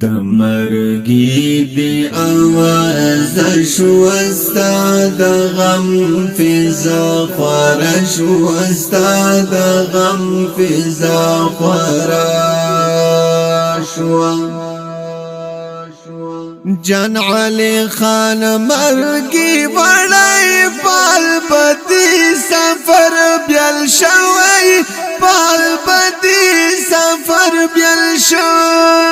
د مرګي دی आवाज شو استاد غم فضا خور شو استاد غم فضا خور شو جان علی خان مرګي وړای پال بدی سفر بیل شوی پال بدی سفر بیل شوی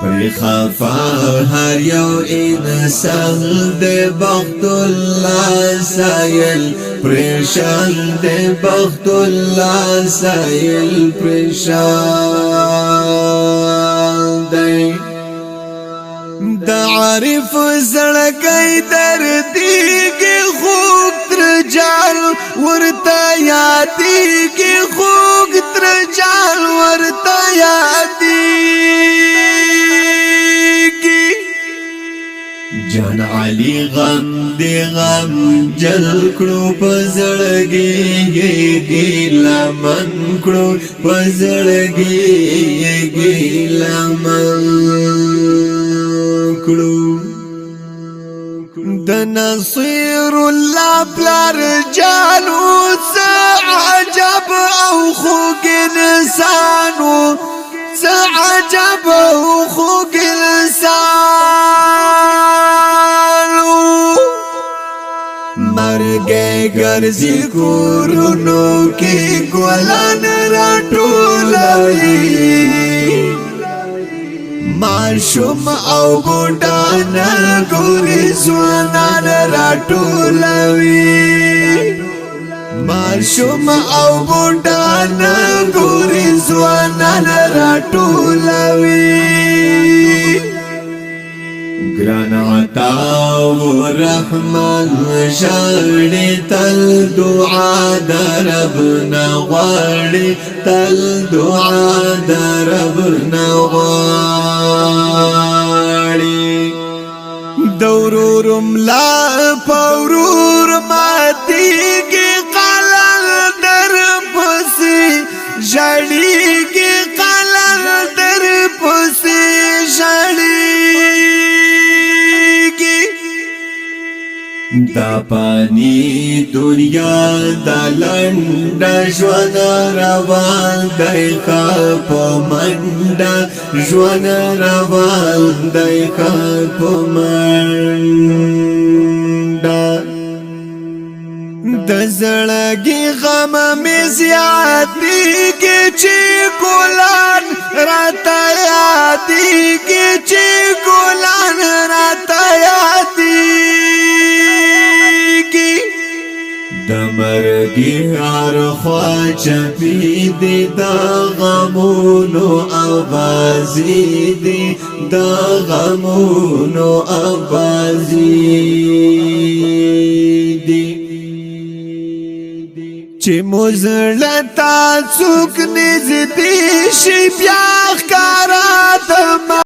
پر خفا هر یو انسان د بخت الله سایل پریشان د بخت الله سایل پریشان دی د عارف زړګي درديږي خوږ تر جال ورته یادېږي خوږ تر جال ورته یادېږي جان علي غم دی غم جل کړو په زړګي ګیلمن کړو په زړګي ګیلمن د نصير الله بلار جالو عجب او خوږ لسانو عجب او خوږ لسانو مرګي ګرځي کورونو کې ګلان راټولوي معشوم او بوډان ګوري ځوانان راټولوي معشوم او بوډان ګوري ځوانان راټولوي ګران عطا و رحمان ژړې تل دعا دربنا غواړي تل دعا دربنا غواړي دورورم لا پورور ماتيږي قلل در پسې ژړېږي قلل در پسې ژړېږي دا پانی دنیا دا لنډ ژوند روان دی په منډه ژوند روان دی په منډه د زړګي غم مې زیاتېږي چې ګلان راته یادېږي چې ګلان راته یادېږي د مرګي هر خوا چپې دي د غمونو اوازې دي د غمونو اوازې دي چې مزړه تا څوک نږدې شي بیا ښکارا د